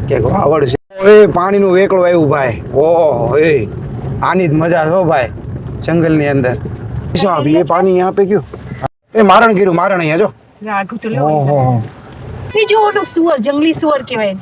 ક્યાંક વાવડ છે એ પાણીનું વેકળું આવ્યું ભાઈ ઓહો એ આની જ મજા છો ભાઈ જંગલની અંદર સાહેબ એ પાણી यहाँ पे क्यों એ મારણ ગીરું મારણ અહીંયા જો આગું તો ઓહો બીજું ઓલું સુઅર જંગલી સુઅર કહેવાય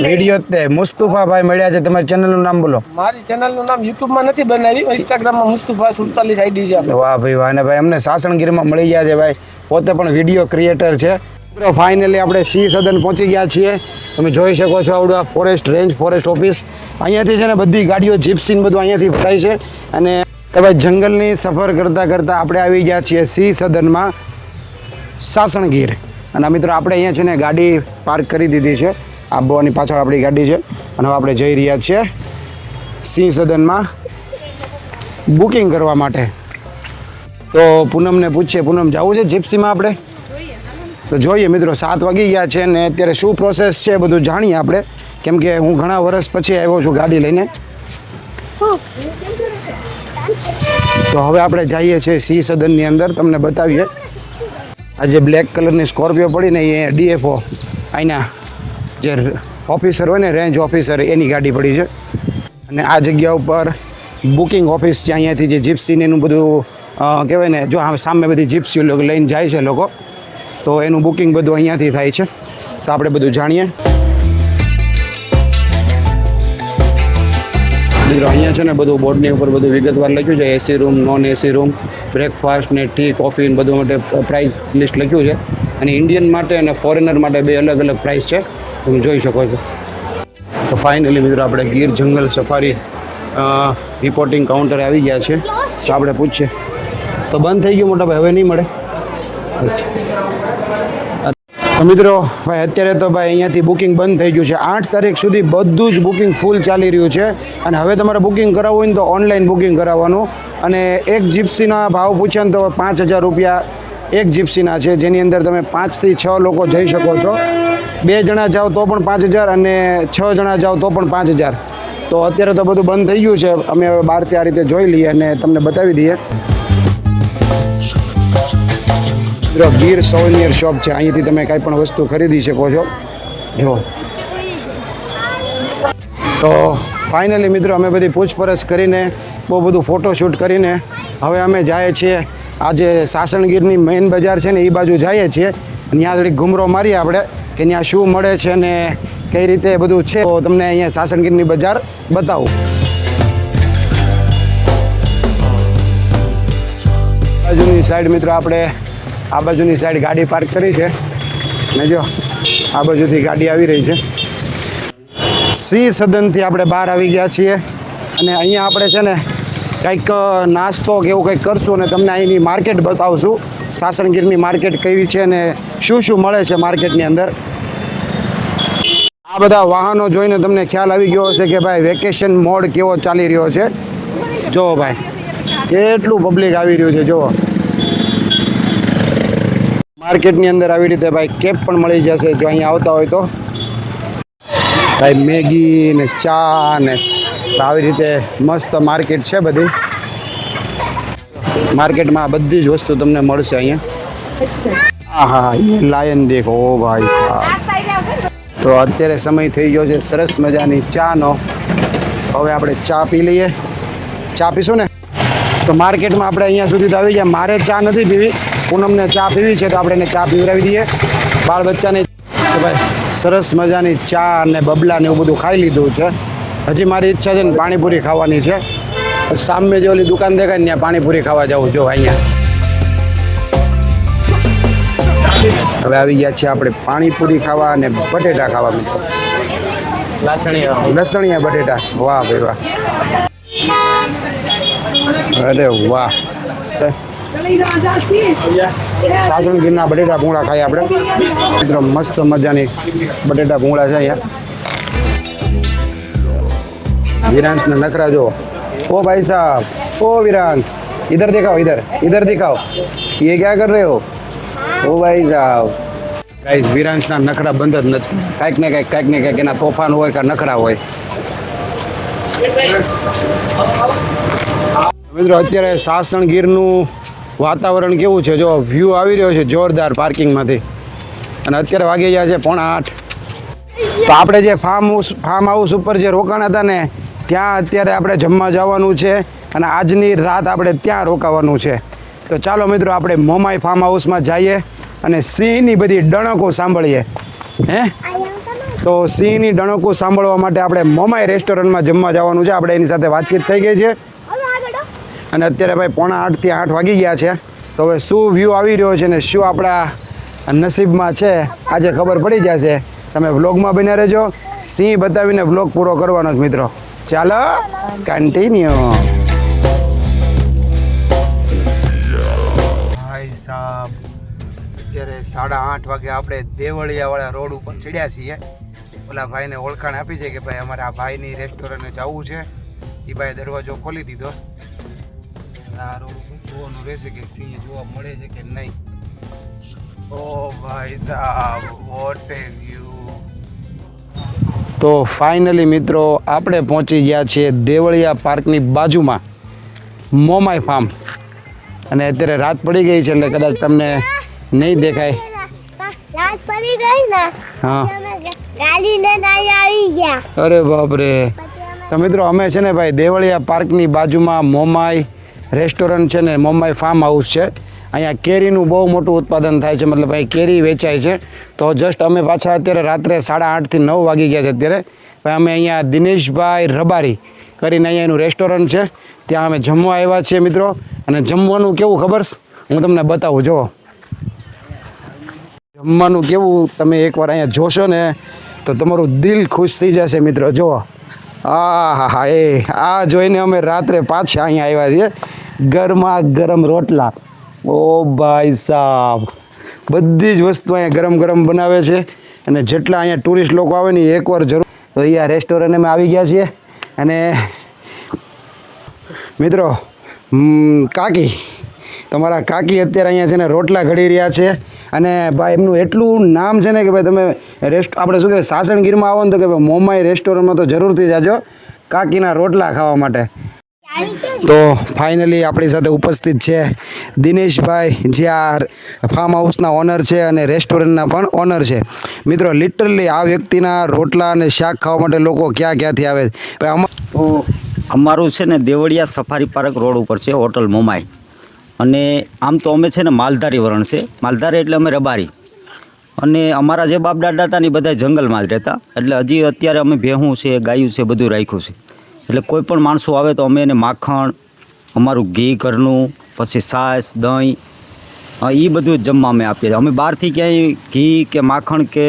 રેડિયો તે મુસ્તફા ભાઈ મળ્યા છે તમારી ચેનલનું નામ બોલો મારી ચેનલનું નામ યુટ્યુબમાં નથી બનાવી ઇન્સ્ટાગ્રામમાં મુસ્તફા 47 આઈડી છે આપણી. વાહ ભાઈ વાહ અને ભાઈ અમને સાસણગીરમાં મળી ગયા છે ભાઈ પોતે પણ વિડીયો ક્રિએટર છે મિત્રો ફાઇનલી આપણે સિંહ સદન પહોંચી ગયા છીએ તમે જોઈ શકો છો આવડું આ ફોરેસ્ટ રેન્જ ફોરેસ્ટ ઓફિસ અહીંયાથી છે ને બધી ગાડીઓ જીપ્સી બધું અહીંયાથી ભરાય છે અને તો ભાઈ જંગલની સફર કરતાં કરતાં આપણે આવી ગયા છીએ સિંહ સદનમાં સાસણગીર અને મિત્રો આપણે અહીંયા છે ને ગાડી પાર્ક કરી દીધી છે આબોની પાછળ આપણી ગાડી છે અને હવે આપણે જઈ રહ્યા છીએ સિંહ સદનમાં બુકિંગ કરવા માટે તો પૂનમને પૂછીએ પૂનમ જવું છે જીપ્સીમાં આપણે તો જોઈએ મિત્રો 7 વાગી ગયા છે ને અત્યારે શું પ્રોસેસ છે એ બધું જાણીએ આપણે કેમ કે હું ઘણા વર્ષ પછી આવ્યો છું ગાડી લઈને તો હવે આપણે જઈએ છીએ સિંહ સદનની અંદર તમને બતાવીએ આ જે બ્લેક કલરની સ્કોર્પિયો પડી ને એ ડીએફઓ અહીંના જે ઓફિસર હોય ને રેન્જ ઓફિસર એની ગાડી પડી છે અને આ જગ્યા ઉપર બુકિંગ ઓફિસ છે અહીંયાથી જે જીપ્સીને એનું બધું કહેવાય ને જો સામે બધી જીપ્સીઓ લોકો લઈને જાય છે લોકો તો એનું બુકિંગ બધું અહીંયાથી થાય છે તો આપણે બધું જાણીએ મિત્રો અહીંયા છે ને બધું બોર્ડની ઉપર બધું વિગતવાર લખ્યું છે AC room non AC room breakfast ને ટી કોફી ને બધું માટે પ્રાઇસ લિસ્ટ લખ્યું છે અને ઇન્ડિયન માટે અને ફોરેનર માટે બે અલગ અલગ પ્રાઇસ છે તમે જોઈ શકો છો તો ફાઇનલી મિત્રો આપણે ગીર જંગલ સફારી રિપોર્ટિંગ કાઉન્ટરે આવી ગયા છે તો આપણે પૂછીએ તો બંધ થઈ ગયું મોટા ભાઈ હવે નહીં મળે તો મિત્રો ભાઈ અત્યારે તો ભાઈ અહીંયાથી બુકિંગ બંધ થઈ ગયું છે 8 તારીખ સુધી બધું જ બુકિંગ ફૂલ ચાલી રહ્યું છે અને હવે તમારે બુકિંગ કરાવવું હોય ને તો ઓનલાઈન બુકિંગ કરાવવાનું અને એક જીપ્સીના ભાવ પૂછે ને તો 5,000 રૂપિયા એક જીપ્સીના છે જેની અંદર તમે 5 થી 6 લોકો જઈ શકો છો 2 જણા જાઓ તો પણ 5,000 અને 6 જણા જાઓ તો પણ 5,000 તો અત્યારે તો બધું બંધ થઈ ગયું છે અમે હવે બહારથી આ રીતે જોઈ લઈએ અને તમને બતાવી દઈએ મિત્રો ગીર સોવેનિયર શોપ છે અહીંયાથી તમે કાંઈ પણ વસ્તુ ખરીદી શકો છો જો તો ફાઇનલી મિત્રો અમે બધી પૂછપરછ કરીને બહુ બધું ફોટોશૂટ કરીને હવે અમે જઈએ છીએ આજે સાસણગીરની મેઇન બજાર છે ને એ બાજુ જઈએ છીએ ત્યાં થોડીક ઘૂમરો મારીએ આપણે કે ત્યાં શું મળે છે ને કઈ રીતે બધું છે તો તમને અહીંયા સાસણગીરની બજાર બતાવું બાજુની સાઈડ મિત્રો આપણે આ બાજુની સાઈડ ગાડી પાર્ક કરી છે ને જો આ બાજુથી ગાડી આવી રહી છે સિંહ સદનથી આપણે બહાર આવી ગયા છીએ અને અહીંયા આપણે છે ને કંઈક નાસ્તો કે એવું કંઈક કરશું અને તમને અહીંની માર્કેટ બતાવશું સાસણગીરની માર્કેટ કેવી છે અને શું શું મળે છે માર્કેટની અંદર આ બધા વાહનો જોઈને તમને ખ્યાલ આવી ગયો હશે કે ભાઈ વેકેશન મોડ કેવો ચાલી રહ્યો છે જુઓ ભાઈ કેટલું પબ્લિક આવી રહ્યું છે જુઓ માર્કેટની અંદર આવી રીતે ભાઈ કેપ પણ મળી જશે જો અહીંયા આવતા હોય તો ભાઈ મેગી ને ચા ને આવી રીતે મસ્ત માર્કેટ છે બધી માર્કેટમાં બધી જ વસ્તુ તમને મળશે અહીંયા હા હા એ લાયન દેખો ઓ ભાઈ સાહેબ તો અત્યારે સમય થઈ ગયો છે સરસ મજાની ચાનો હવે આપણે ચા પી લઈએ ચા પીશું ને તો માર્કેટમાં આપણે અહીંયા સુધી તો આવી ગયા મારે ચા નથી પીવી પૂનમને ચા પીવી છે તો આપણે એને ચા પીવડાવી દઈએ બાળ બચ્ચાને તો ભાઈ સરસ મજાની ચા અને બબલા ને એવું બધું ખાઈ લીધું છે હજી મારી ઈચ્છા છે ને પાણીપુરી ખાવાની છે સામે જે ઓલી દુકાન દેખાય ને ત્યાં પાણીપુરી ખાવા જવું જો અહીંયા હવે આવી ગયા છે આપણે પાણીપુરી ખાવા અને બટેટા ખાવા મિત્રો. લસણિયા બટેટા, વાહ ભાઈ વાહ, અરે વાહ. સાસણગીરના બટેટા ભૂંગળા ખાઈએ આપણે મિત્રો. મસ્ત મજાની બટેટા ભૂંગળા છે અહીંયા. વિરાંશના નખરા જો. ओ भाई साहब, ओ विरांश, इधर दिखाओ, इधर दिखाओ, ये क्या कर रहे हो? ओ भाई साहब, गाइस વિરાંશના નખરા બંધ જ નથી. કાંઈક ને કાંઈક એના તોફાન હોય કે નખરા હોય. મિત્રો અત્યારે સાસણગીરનું વાતાવરણ કેવું છે જો, વ્યૂ આવી રહ્યો છે જોરદાર પાર્કિંગમાંથી. અને અત્યારે વાગી ગયા છે 7:30. તો આપણે જે ફાર્મ હાઉસ ઉપર જે રોકાણ હતા ને ત્યાં અત્યારે આપણે જમવા જવાનું છે અને આજની રાત આપણે ત્યાં રોકાવાનું છે. તો ચાલો મિત્રો આપણે મોમાઈ ફાર્મ હાઉસમાં જઈએ અને સિંહની બધી ડણકો સાંભળીએ. તો સિંહની ડણકો સાંભળવા માટે આપણે મોમાઈ રેસ્ટોરન્ટમાં જમવા જવાનું છે. આપણે એની સાથે વાતચીત થઈ ગઈ છે અને અત્યારે ભાઈ 7:45 થી 8 વાગી ગયા છે. તો હવે શું વ્યૂ આવી રહ્યો છે ને શું આપણા નસીબમાં છે આજે ખબર પડી જશે. તમે વ્લોગમાં બન્યા રહેજો. સિંહ બતાવીને વ્લોગ પૂરો કરવાનો જ મિત્રો. ચાલો કન્ટિન્યુ. ભાઈ સાહેબ અત્યારે 8:30 વાગે આપણે દેવળિયાવાળા રોડ ઉપર ચડ્યા છીએ. ઓલા ભાઈને ઓળખાણ આપી છે કે ભાઈ અમારે આ ભાઈની રેસ્ટોરન્ટે જવું છે. એ ભાઈ દરવાજો ખોલી દીધો. આ રોડ ઉપર જોવાનું રહેશે કે સિંહ જોવા મળે છે કે નહીં. ઓ ભાઈ સાહેબ, વોટ એ વ્યૂ. તો ફાઇનલી મિત્રો આપણે પહોંચી ગયા છીએ દેવળિયા પાર્કની બાજુમાં મોમાઈ ફાર્મ. અને અત્યારે રાત પડી ગઈ છે એટલે કદાચ તમને નહીં દેખાય. રાત પડી ગઈ ને, હા, ગાડી ને આવી ગયા. અરે બાપરે. તો મિત્રો અમે છે ને ભાઈ દેવળિયા પાર્કની બાજુમાં મોમાઈ રેસ્ટોરન્ટ છે ને મોમાઈ ફાર્મ હાઉસ છે. અહીંયા કેરીનું બહુ મોટું ઉત્પાદન થાય છે, મતલબ અહીં કેરી વેચાય છે. તો જસ્ટ અમે પાછા અત્યારે રાત્રે 8:30 થી 9 વાગી ગયા છે અત્યારે. ભાઈ અમે અહીંયા દિનેશભાઈ રબારી કરીને અહીંયા એનું રેસ્ટોરન્ટ છે ત્યાં અમે જમવા આવ્યા છીએ મિત્રો. અને જમવાનું કેવું ખબર છે? હું તમને બતાવું. જુઓ જમવાનું કેવું, તમે એકવાર અહીંયા જોશો ને તો તમારું દિલ ખુશ થઈ જશે મિત્રો. જુઓ, હા હા, આ જોઈને અમે રાત્રે પાછા અહીંયા આવ્યા છીએ. ગરમા ગરમ રોટલા. ઓ ભાઈ સાહેબ, બધી જ વસ્તુ અહીંયા ગરમ ગરમ બનાવે છે. અને જેટલા અહીંયા ટુરિસ્ટ લોકો આવે ને એકવાર જરૂર. તો અહીંયા રેસ્ટોરન્ટમાં આવી ગયા છીએ. અને મિત્રો કાકી, તમારા કાકી અત્યારે અહીંયા છે ને રોટલા ઘડી રહ્યા છે. અને ભાઈ એમનું એટલું નામ છે ને કે ભાઈ તમે આપણે શું કહેવાય સાસણગીરમાં આવો ને તો કે ભાઈ મોમાઈ રેસ્ટોરન્ટમાં તો જરૂરથી જાજો કાકીના રોટલા ખાવા માટે. તો ફાઇનલી આપણી સાથે ઉપસ્થિત છે દિનેશભાઈ, જે આ ફાર્મ હાઉસના ઓનર છે અને રેસ્ટોરન્ટના પણ ઓનર છે. મિત્રો લિટરલી આ વ્યક્તિના રોટલા અને શાક ખાવા માટે લોકો ક્યાંથી આવે. તો અમારું છે ને દેવળિયા સફારી પાર્ક રોડ ઉપર છે હોટલ મોમાઈ. અને આમ તો અમે છે ને માલધારી વરણ છે. માલધારી એટલે અમે રબારી. અને અમારા જે બાપ દાદા હતા ને એ બધા જંગલમાં જ રહેતા. એટલે હજી અત્યારે અમે ભેહું છે, ગાયું છે, બધું રાખ્યું છે. એટલે કોઈ પણ માણસો આવે તો અમે એને માખણ, અમારું ઘી ઘરનું, પછી છાશ, દહીં, એ બધું જ જમવા અમે આપીએ છીએ. અમે બહારથી ક્યાંય ઘી કે માખણ કે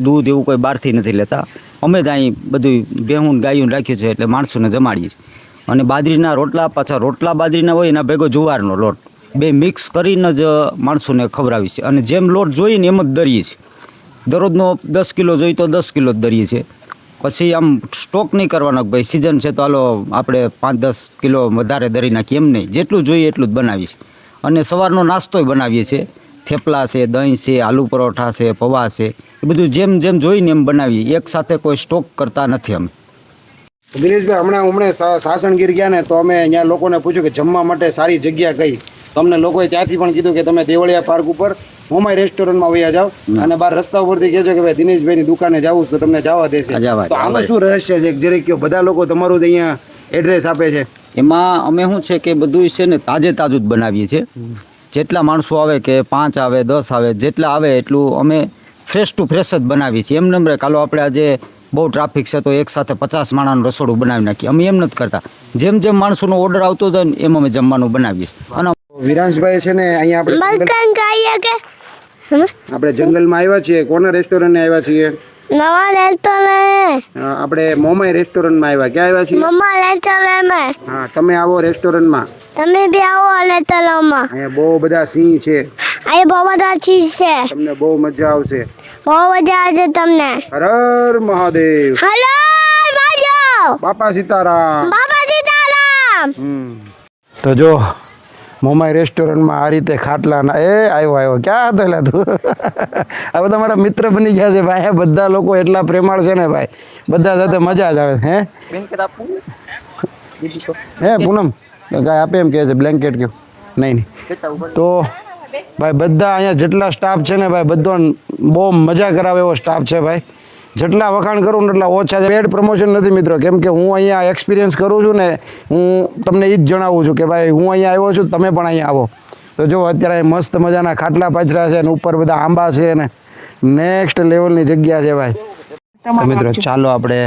દૂધ એવું કોઈ બહારથી નથી લેતા. અમે જ અહીં બધું ભેહું ગાયું રાખ્યું છે એટલે માણસોને જમાડીએ છીએ. અને બાજરીના રોટલા, પાછા રોટલા બાજરીના હોય એના ભેગો જુવારનો લોટ, બે મિક્સ કરીને જ માણસોને ખવડાવીએ છીએ. અને જેમ લોટ જોઈએ ને એમ જ દરીએ છીએ. દરરોજનો 10 કિલો જોઈએ તો 10 કિલો જ દરીએ છીએ. પછી આમ સ્ટોક નહીં કરવાનો ભાઈ સિઝન છે તો હાલો આપણે 5-10 કિલો વધારે દરી નાખીએ, એમ નહીં. જેટલું જોઈએ એટલું જ બનાવીએ છીએ. અને સવારનો નાસ્તોય બનાવીએ છીએ. થેપલા છે, દહીં છે, આલુ પરોઠા છે, પૌવા છે, એ બધું જેમ જેમ જોઈને એમ બનાવીએ. એક સાથે કોઈ સ્ટોક કરતા નથી અમે. દિનેશભાઈ હમણાં સાસણગીર ગયા ને તો અમે અહીંયા લોકોને પૂછ્યું કે જમવા માટે સારી જગ્યા કઈ. તમને લોકોએ ત્યાંથી પણ કીધું કે તમે દેવળિયા પાર્ક ઉપર મોમાઈ રેસ્ટોરન્ટમાં વયા જાઓ અને બહાર રસ્તા ઉપરથી કહેજો કે ભાઈ દિનેશભાઈની દુકાને જાવું તો તમને જવા દેશે. તો આમાં શું રહસ્ય છે? જરીક કયો, બધા લોકો તમારું જ અહીંયા એડ્રેસ આપે છે. એમાં અમે શું છે કે બધું છે ને તાજું જ બનાવીએ છીએ. જેટલા માણસો આવે કે 5 આવે 10 આવે, જેટલા આવે એટલું અમે ફ્રેશ ટુ ફ્રેશ જ બનાવીએ છીએ. એમ નંબરે કાલો આપણે આજે બહુ ટ્રાફિક છે તો એક સાથે 50 માણસનું રસોડું બનાવી નાખીએ. અમે એમ નથી કરતા. જેમ જેમ માણસોનો ઓર્ડર આવતો જાય ને એમ અમે જમવાનું બનાવીએ છીએ. અને વિરાંશભાઈ છે ને અહીંયા આપણે મલકન ખાઈએ કે આપણે જંગલમાં આવ્યા છીએ, કોના રેસ્ટોરન્ટને આવ્યા છીએ? નવા રેસ્ટોરન્ટ આપણે મોમાઈ રેસ્ટોરન્ટમાં આવ્યા. ક્યાં આવ્યા છીએ? મમ્મા રેસ્ટોરન્ટમાં હા, તમે આવો રેસ્ટોરન્ટમાં. તમે બી આવો રેસ્ટોરન્ટમાં. અહીંયા બહુ બધા સિંહ છે, અહીં બહુ બધા ચીઝ છે, તમને બહુ મજા આવશે. બહુ મજા આવશે તમને. હર હર મહાદેવ. હલો બાજો બાપા સીતારામ. બાબા સીતારામ. તો જો મોમાઈ રેસ્ટોરન્ટમાં આ રીતે ખાટલાના આવ્યો ક્યાં હતો એટલે તું આ બધા મારા મિત્ર બની ગયા છે ભાઈ. બધા લોકો એટલા પ્રેમાળ છે ને ભાઈ, બધા સાથે મજા જ આવે. હે પૂનમ કાંઈ આપે એમ કહે છે બ્લેન્કેટ કયો? નહીં તો ભાઈ બધા અહીંયા જેટલા સ્ટાફ છે ને ભાઈ, બધો બહુ મજા કરાવે એવો સ્ટાફ છે ભાઈ. જેટલા વખાણ કરું ને એટલા ઓછા છે. પેડ પ્રમોશન નથી મિત્રો, કેમ કે હું અહીંયા એક્સપિરિયન્સ કરું છું ને, હું તમને એ જ જણાવું છું કે ભાઈ હું અહીંયા આવ્યો છું, તમે પણ અહીંયા આવો. તો જો અત્યારે મસ્ત મજાના ખાટલા પાથરા છે ને ઉપર બધા આંબા છે ને નેક્સ્ટ લેવલની જગ્યા છે ભાઈ. તો મિત્રો ચાલો આપણે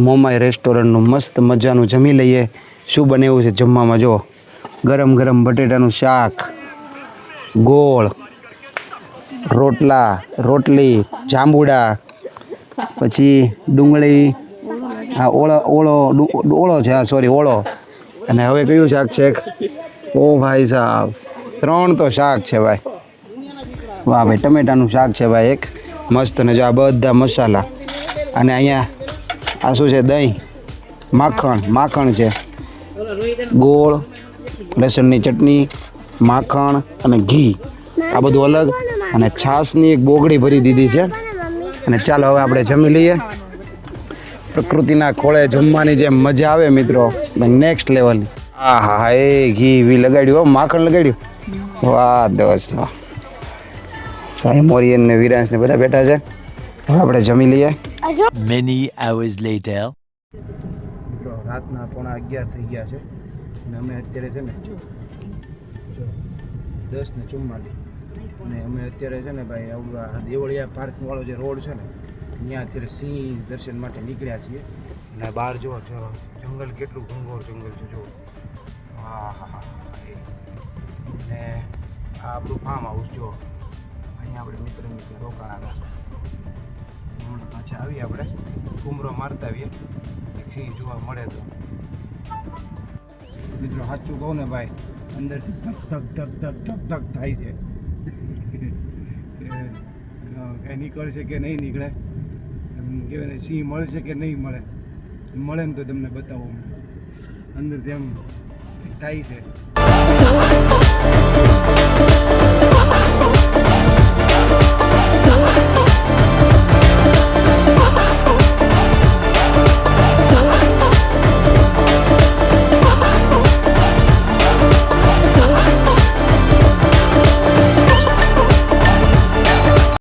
મોમાઈ રેસ્ટોરન્ટનું મસ્ત મજાનું જમી લઈએ. શું બનેવું છે જમવામાં? જો ગરમ ગરમ બટેટાનું શાક, ગોળ, રોટલા, રોટલી, જાંબુડા, પછી ડુંગળી, હા ઓળો છે, હા સોરી ઓળો. અને હવે કયું શાક છે? ઓ ભાઈ સાહેબ 3 તો શાક છે ભાઈ. વાહ ભાઈ, ટમેટાનું શાક છે ભાઈ એક મસ્ત. ને જો આ બધા મસાલા, અને અહીંયા આ શું છે? દહીં, માખણ છે, ગોળ, લસણની ચટણી, માખણ અને ઘી, આ બધું અલગ. અને છાશની એક બોગડી ભરી દીધી છે. અને ચાલો હવે આપણે જમી લઈએ. પ્રકૃતિના ખોળે જમવાની જે મજા આવે મિત્રો, નેક્સ્ટ લેવલની. હા હા હા, એ ઘી વી લગાડ્યું, માખણ લગાડ્યું. વાહ દોસ્ત વાહ. મોરિયન ને વિરાંશ ને બધા બેઠા છે. હવે આપણે જમી લઈએ. Many hours later. મિત્રો રાતના 11:15 થઈ ગયા છે અને અમે અત્યારે છે ને 10:44 અને અમે અત્યારે છે ને ભાઈ આ દેવળિયા પાર્ક વાળો જે રોડ છે ને ત્યાં અત્યારે સિંહ દર્શન માટે નીકળ્યા છીએ. અને બહાર જો જંગલ કેટલું ઘનઘોર જંગલ છે જો. હા હા હા. અને આ આપણું ફાર્મ હાઉસ જો, અહીંયા આપણે મિત્ર રોકાણા હતા. હમણાં પાછા આવીએ, આપણે ઘૂમરો મારતા આવીએ, સિંહ જોવા મળે તો. મિત્રો સાચું કહું ને ભાઈ, અંદરથી ધક ધક ધક ધક ધક ધક થાય છે. કાંઈ નીકળશે કે નહીં નીકળે, એમ કહેવાય સિંહ મળશે કે નહીં મળે. મળે ને તો તમને બતાવું અંદરથી એમ થાય છે.